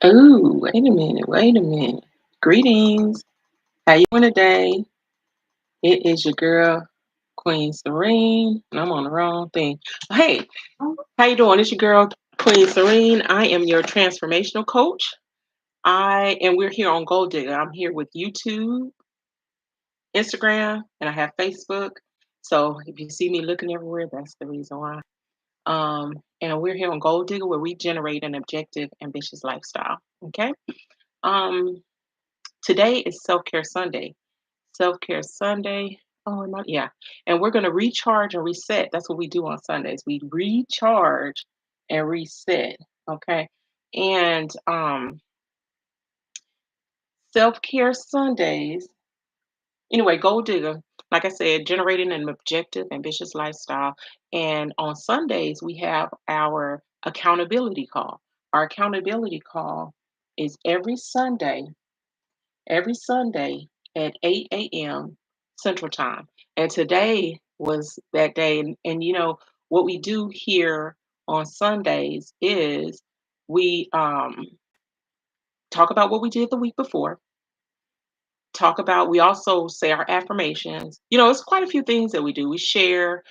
Oh, wait a minute, wait a minute. Greetings. How you doing today? It is your girl, Queen Serene, and I'm on the wrong thing. Hey, how you doing? It's your girl, Queen Serene. I am your transformational coach. We're here on Gold Digger. I'm here with YouTube, Instagram, and I have Facebook. So if you see me looking everywhere, that's the reason why. And we're here on Gold Digger where we generate an objective, ambitious lifestyle. Okay. Um, Today is Self Care Sunday. Self Care Sunday. Oh, not yeah. And we're gonna recharge and reset. That's what we do on Sundays. We recharge and reset. Okay. And Self Care Sundays. Anyway, Gold Digger. Like I said, generating an objective, ambitious lifestyle. And on Sundays, we have our accountability call. Our accountability call is every Sunday at 8 a.m. Central Time. And today was that day. And what we do here on Sundays is we talk about what we did the week before, we also say our affirmations. It's quite a few things that we do. We share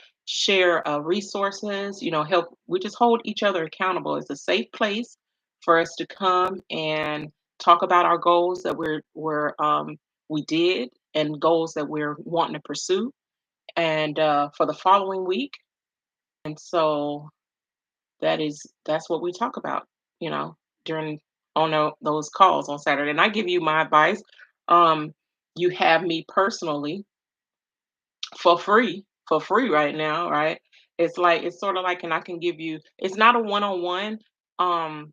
resources, help. We just hold each other accountable. It's a safe place for us to come and talk about our goals that we did, and goals that we're wanting to pursue, and for the following week. And so that's what we talk about, you know, during on those calls on Saturday. And I give you my advice. Um, you have me personally for free right now, right? It's sort of like, and I can give you. It's not a one-on-one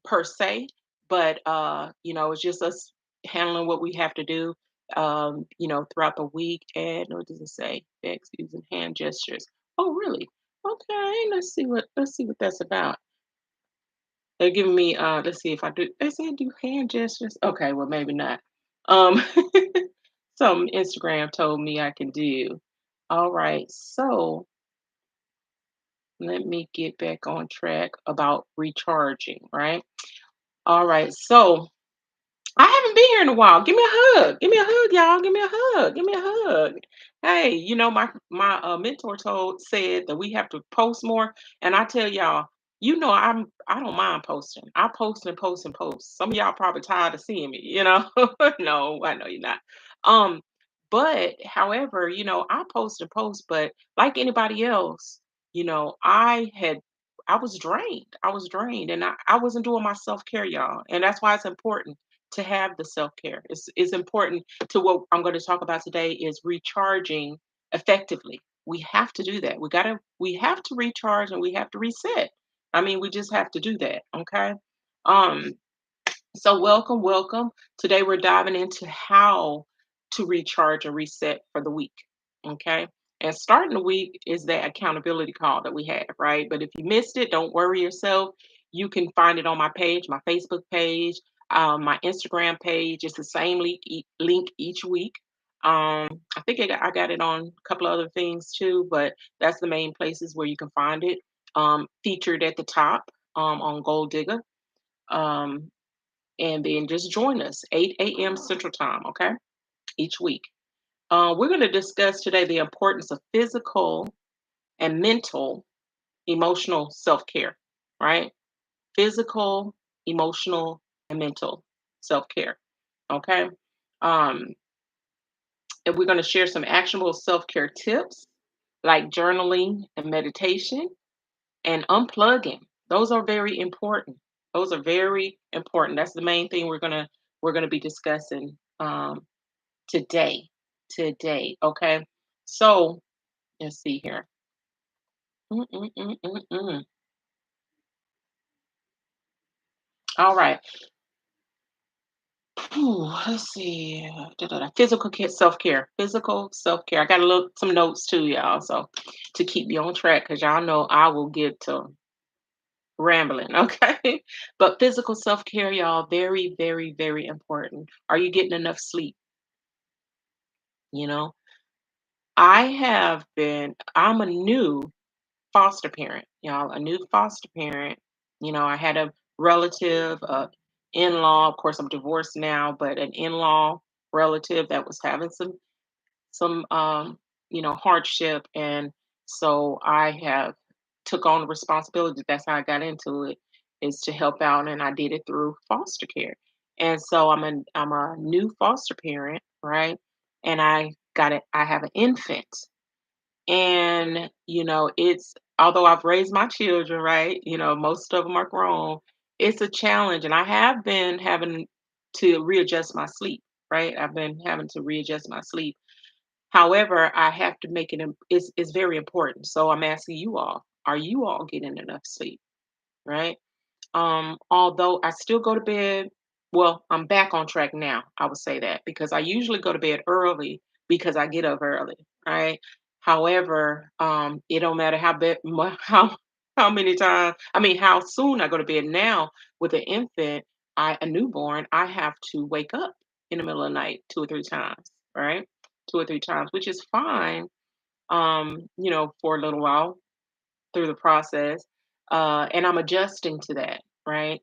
per se, but it's just us handling what we have to do, throughout the week. And what does it say? Next, using hand gestures. Oh, really? Okay, let's see what that's about. They're giving me let's see if I do they say do hand gestures. Okay, well maybe not. Um Some Instagram told me I can do. All right, so let me get back on track about recharging, right? All right, so I haven't been here in a while. Give me a hug. Give me a hug, y'all. Give me a hug. Give me a hug. Hey, my mentor said that we have to post more, and I tell y'all, I don't mind posting. I post and post and post. Some of y'all probably tired of seeing me. No, I know you're not. Um, but however, I post and post, but like anybody else, I was drained. I was drained, and I wasn't doing my self care, y'all, and that's why it's important to have the self-care. It's important to what I'm going to talk about today is recharging effectively. We have to do that. We have to recharge and we have to reset. I mean, we just have to do that. Okay. Um, so welcome, welcome. Today we're diving into how to recharge and reset for the week. Okay. And starting the week is that accountability call that we have, right? But if you missed it, don't worry yourself. You can find it on my page, my Facebook page, my Instagram page. It's the same link each week. I think I got it on a couple of other things too, but that's the main places where you can find it. Featured at the top on Gold Digger. Um, and then just join us 8 a.m. Central Time, okay, each week. We're going to discuss today the importance of physical and mental, emotional self care, right? Physical, emotional, and mental self care, okay? Um, and we're going to share some actionable self care tips like journaling and meditation and unplugging. Those are very important. Those are very important. That's the main thing we're gonna be discussing today. Today, okay. So let's see here. Mm-mm-mm-mm-mm. All right. Let's see. Da-da-da. Physical care, self care. Physical self care. I got a little some notes too, y'all. So to keep me on track, because y'all know I will get to rambling, okay? But physical self care, y'all, very, very, very important. Are you getting enough sleep? You know, I'm a new foster parent, y'all, a new foster parent. I had a relative in-law. Of course, I'm divorced now, but an in-law relative that was having some hardship, and so I have took on the responsibility. That's how I got into it, is to help out, and I did it through foster care. And so I'm a new foster parent, right? And I have an infant, and it's, although I've raised my children, right, most of them are grown, it's a challenge, and I have been having to readjust my sleep, right? I've been having to readjust my sleep. However, I have to make it's very important. So I'm asking you all, are you all getting enough sleep, right? Although I still go to bed, well, I'm back on track now. I would say that because I usually go to bed early because I get up early, right? However, it don't matter how many times, I mean, how soon I go to bed now with an infant, a newborn, I have to wake up in the middle of the night 2 or 3 times, right? 2 or 3 times, which is fine, for a little while through the process. And I'm adjusting to that, right?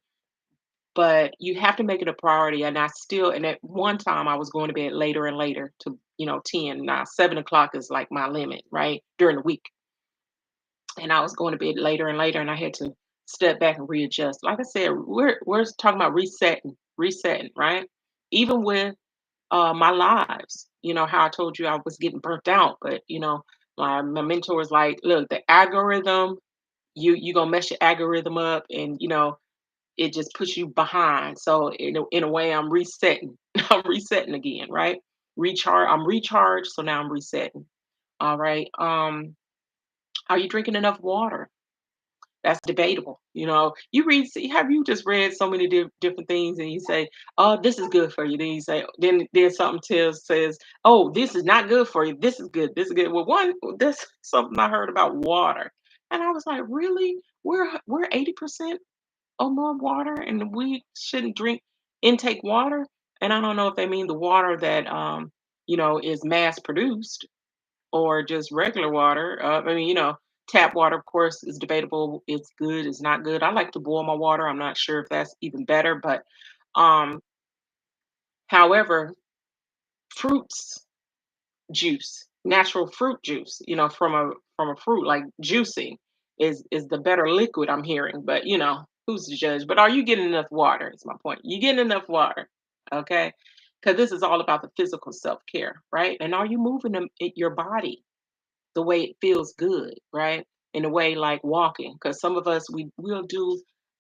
But you have to make it a priority. And at one time, I was going to bed later and later to, 10. Now, 7 o'clock is like my limit, right? During the week. And I was going to bed later and later, and I had to step back and readjust. Like I said, we're talking about resetting, right? Even with my lives, how I told you I was getting burnt out, but my mentor was like, look, the algorithm, you gonna mess your algorithm up, and it just puts you behind. So in a way, I'm resetting. I'm resetting again, right? I'm recharged, so now I'm resetting. All right. Are you drinking enough water? That's debatable. Have you just read so many different things, and you say, "Oh, this is good for you." Then you say, then something says, "Oh, this is not good for you. This is good. This is good." Well, that's something I heard about water, and I was like, "Really? We're 80% or more water, and we shouldn't drink intake water?" And I don't know if they mean the water that is mass produced, or just regular water. I mean, tap water, of course, is debatable. It's good, it's not good. I like to boil my water. I'm not sure if that's even better, but um, however, fruits juice, natural fruit juice, from a fruit, like juicing is the better liquid, I'm hearing. But who's the judge? But are you getting enough water? Is my point. You getting enough water? Okay, because this is all about the physical self care, right? And are you moving your body the way it feels good, right? In a way like walking, because some of us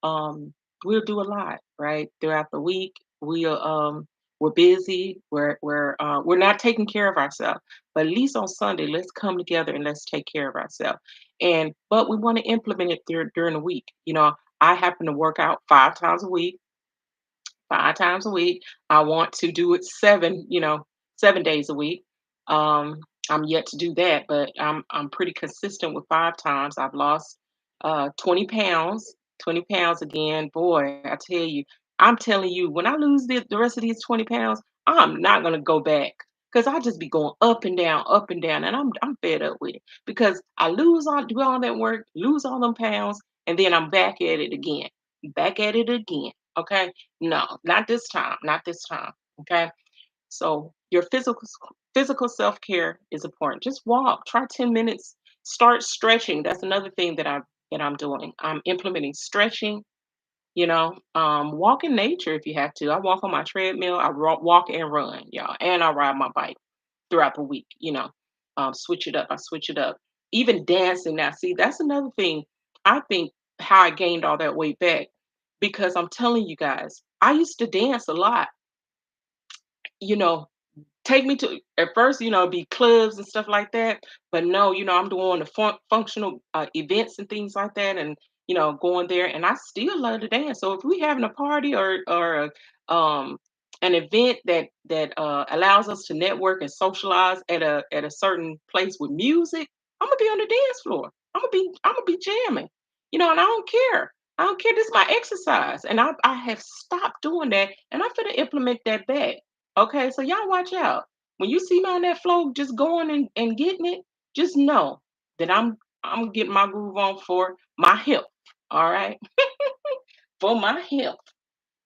um we'll do a lot, right? Throughout the week, we're busy, we're not taking care of ourselves. But at least on Sunday, let's come together and let's take care of ourselves. And but we want to implement it during the week. I happen to work out 5 times a week. 5 times a week. I want to do it 7 days a week. Um, I'm yet to do that, but I'm pretty consistent with 5 times. I've lost 20 pounds. 20 pounds again. Boy, I tell you, I'm telling you, when I lose the rest of these 20 pounds, I'm not gonna go back. Because I just be going up and down, and I'm fed up with it. Because I do all that work, lose all them pounds, and then I'm back at it again. Back at it again. Okay. No, not this time. Not this time. Okay. So your physical self-care is important. Just walk. Try 10 minutes. Start stretching. That's another thing that I'm doing. I'm implementing stretching. Walk in nature if you have to. I walk on my treadmill. I walk and run, y'all, and I ride my bike throughout the week. Switch it up. I switch it up. Even dancing now. See, that's another thing. I think how I gained all that weight back, because I'm telling you guys, I used to dance a lot. You know, take me to, at first, be clubs and stuff like that. But no, I'm doing the functional events and things like that, and going there, and I still love to dance. So if we having a party, or an event that allows us to network and socialize at a certain place with music, I'm gonna be on the dance floor. I'm gonna be jamming. And I don't care. I don't care. This is my exercise, and I have stopped doing that, and I'm gonna implement that back. Okay, so y'all watch out. When you see me on that floor just going and getting it, just know that I'm getting my groove on for my health. All right. For my health.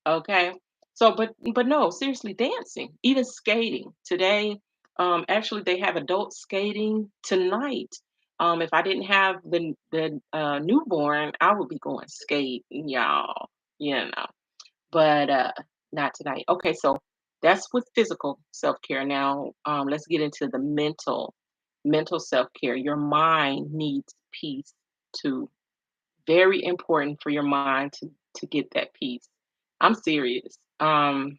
Okay. So, but no, seriously, dancing, even skating. Today, actually they have adult skating tonight. If I didn't have the newborn, I would be going skating, y'all. You know, but not tonight. Okay, so that's with physical self-care. Now, let's get into the mental self-care. Your mind needs peace too. Very important for your mind to get that peace. I'm serious. Journaling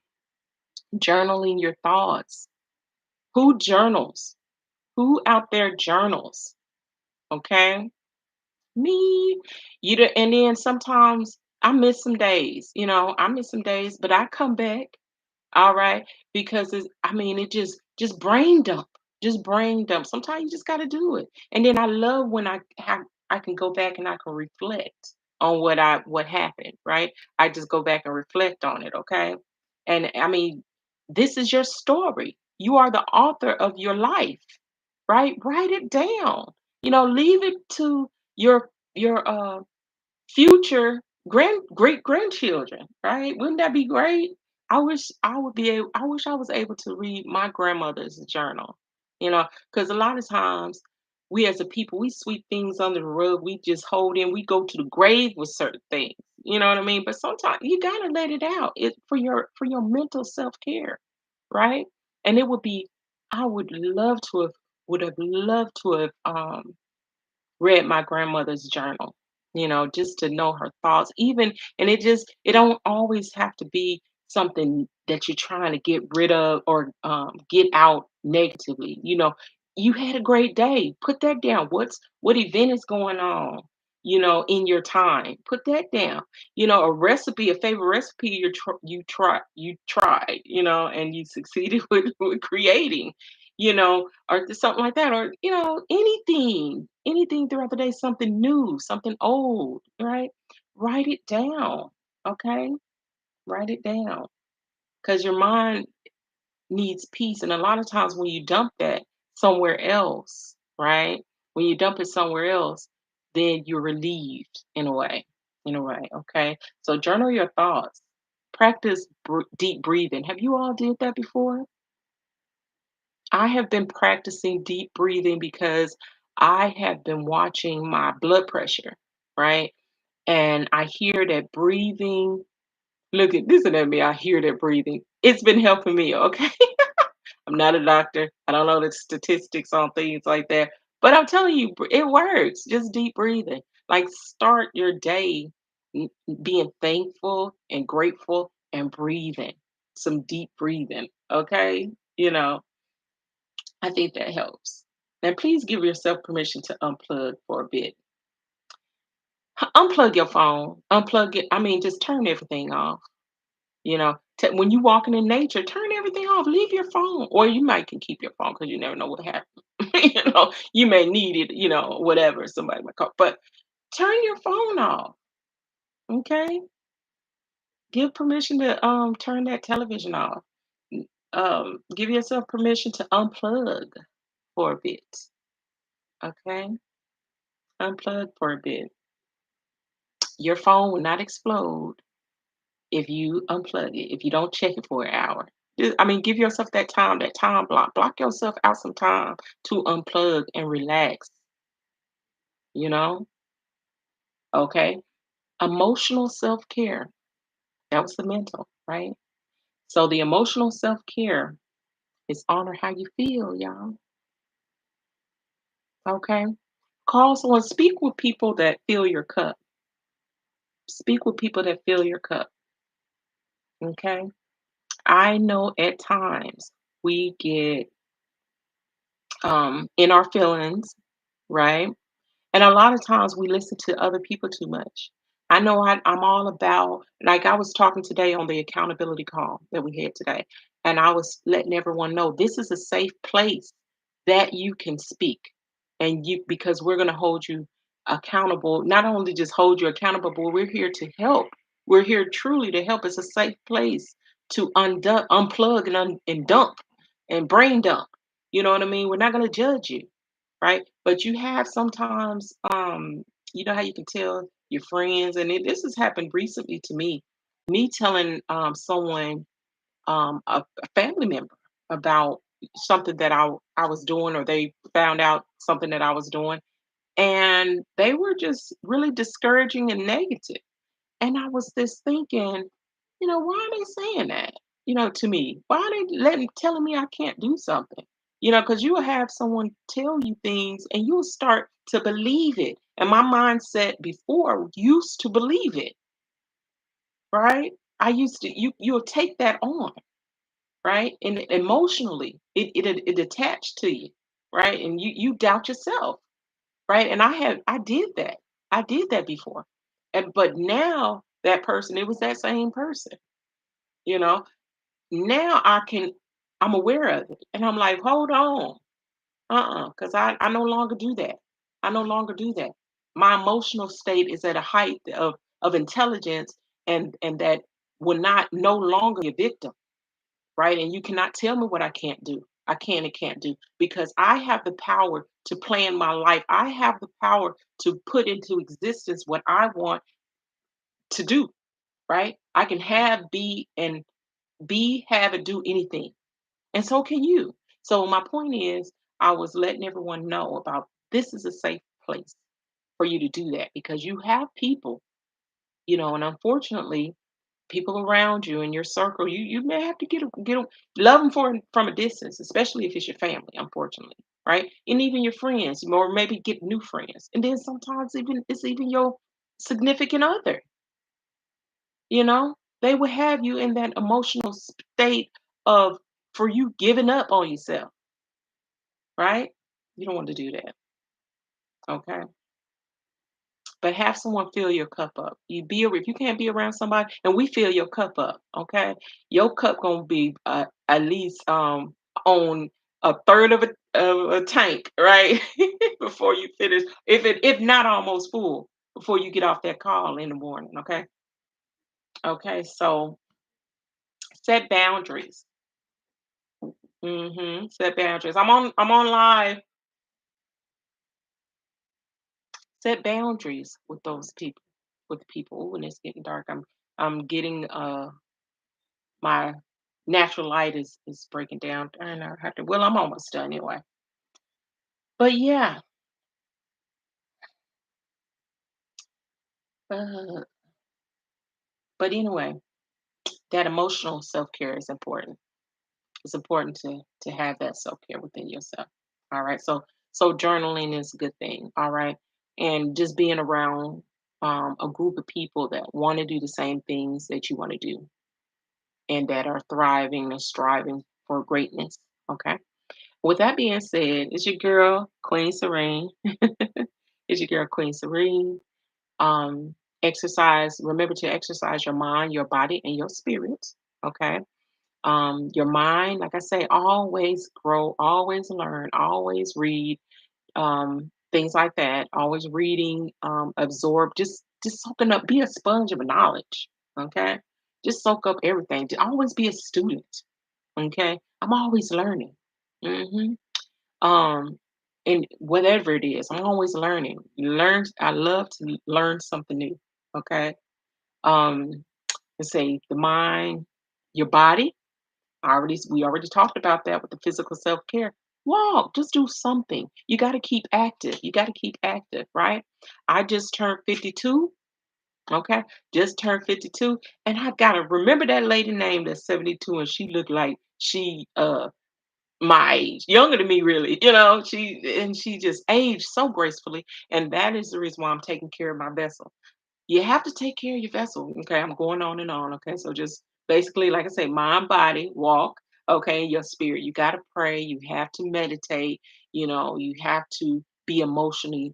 your thoughts. Who journals? Who out there journals? Okay? Me. And then sometimes I miss some days, I miss some days, but I come back. All right, because it just brain dump, just brain dump. Sometimes you just got to do it. And then I love when I can go back and I can reflect on what happened, right? I just go back and reflect on it, okay? And this is your story. You are the author of your life, right? Write it down. Leave it to your future great grandchildren, right? Wouldn't that be great? I wish I was able to read my grandmother's journal, because a lot of times we as a people, we sweep things under the rug, we just hold in, we go to the grave with certain things, you know what I mean? But sometimes you gotta let it out. It's for your mental self-care, right? And it would be I would have loved to have read my grandmother's journal, just to know her thoughts. Even and it don't always have to be something that you're trying to get rid of or get out negatively. You had a great day. Put that down. What event is going on? In your time, put that down. A recipe, a favorite recipe you tried, and you succeeded with creating, or something like that, or anything throughout the day, something new, something old, right? Write it down, okay? Write it down, because your mind needs peace, and a lot of times when you dump that somewhere else, right? When you dump it somewhere else, then you're relieved in a way, okay? So journal your thoughts. Practice deep breathing. Have you all did that before? I have been practicing deep breathing because I have been watching my blood pressure, right? And I hear that breathing. Look at listen at me. I hear that breathing. It's been helping me, okay? I'm not a doctor. I don't know the statistics on things like that. But I'm telling you, it works. Just deep breathing. Like start your day n- being thankful and grateful and breathing. Some deep breathing, okay? I think that helps. And please give yourself permission to unplug for a bit. Unplug your phone. Unplug it. Just turn everything off. When you walking in nature, turn everything off. Leave your phone, or you might can keep your phone because you never know what happened. You may need it. Whatever somebody might call. But turn your phone off. Okay. Give permission to turn that television off. Give yourself permission to unplug for a bit. Okay. Unplug for a bit. Your phone will not explode if you unplug it, if you don't check it for an hour. Give yourself that time block. Block yourself out some time to unplug and relax, you know? Okay. Emotional self care. That was the mental, right? So the emotional self care is honor how you feel, y'all. Okay. Call someone, speak with people that fill your cup. Speak with people that fill your cup. Okay. I know at times we get in our feelings, right? And a lot of times we listen to other people too much. I know I'm all about, like I was talking today on the accountability call that we had today, and I was letting everyone know this is a safe place that you can speak. And because we're going to hold you accountable, not only just hold you accountable, but we're here to help. We're here truly to help. It's a safe place to unplug and dump and brain dump. You know what I mean? We're not going to judge you, right? But you have sometimes, you know how you can tell your friends, and this has happened recently to me. me telling someone, a family member, about something that I was doing, or they found out something that I was doing, and they were just really discouraging and negative. And I was just thinking, why are they saying that? To me, why are they telling me I can't do something? Because you will have someone tell you things and you'll start to believe it. And my mindset before used to believe it, right? I used to, you'll take that on, right? And emotionally, it attached to you, right? And you doubt yourself, right? And I did that. I did that before. But now that person, it was that same person, you know. Now I'm aware of it. And I'm like, hold on. Because I no longer do that. I no longer do that. My emotional state is at a height of intelligence, and that will not no longer be a victim, right? And you cannot tell me what I can't do. I can and can't do, because I have the power to plan my life. I have the power to put into existence what I want to do, right? I can have, have, and do anything. And so can you. So my point is, I was letting everyone know about this is a safe place for you to do that, because you have people, and unfortunately, people around you in your circle, you may have to get 'em, love them from a distance, especially if it's your family, unfortunately, right? And even your friends, or maybe get new friends, and then sometimes even it's even your significant other. They will have you in that emotional state of for you giving up on yourself, right? You don't want to do that, okay? But have someone fill your cup up. If you can't be around somebody, and we fill your cup up, okay? Your cup gonna be at least on a third of a tank, right? Before you finish, if not almost full, before you get off that call in the morning, okay? Okay, so set boundaries. Set boundaries. I'm on live. Set boundaries with those people. With people. When it's getting dark, I'm getting my natural light is breaking down, and I have to. Well, I'm almost done anyway. But yeah, uh, but anyway, that emotional self care is important. It's important to have that self care within yourself. All right. So journaling is a good thing. All right, and just being around a group of people that want to do the same things that you want to do, and that are thriving and striving for greatness. Okay. With that being said, it's your girl, Queen Serene. It's your girl, Queen Serene. Exercise, remember to exercise your mind, your body, and your spirit. Okay. Your mind, like I say, always grow, always learn, always read, things like that. Always reading, absorb, just soaking up, be a sponge of knowledge. Okay. Just soak up everything. Always be a student. Okay. I'm always learning. hmm Um, and whatever it is, I'm always learning. I love to learn something new. Okay. Um, let's say the mind, your body. We already talked about that with the physical self care. Walk, just do something. You got to keep active. You got to keep active, right? I just turned 52. Okay, just turned 52, and I gotta remember that lady name that's 72, and she looked like she my age, younger than me, really. She just aged so gracefully, and that is the reason why I'm taking care of my vessel. You have to take care of your vessel. Okay, I'm going on and on. Okay, so just basically, like I say, mind, body, walk. Okay, your spirit. You got to pray. You have to meditate. You have to be emotionally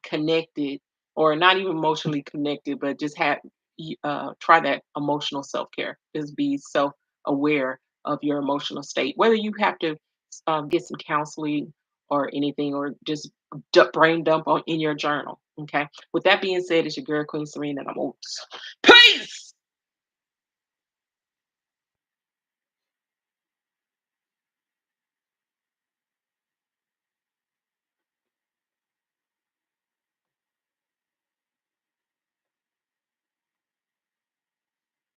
connected, or not even emotionally connected, but just try that emotional self care. Just be self aware of your emotional state, whether you have to get some counseling or anything, or just brain dump on in your journal. Okay. With that being said, it's your girl Queen Serena, and I'm out. Peace.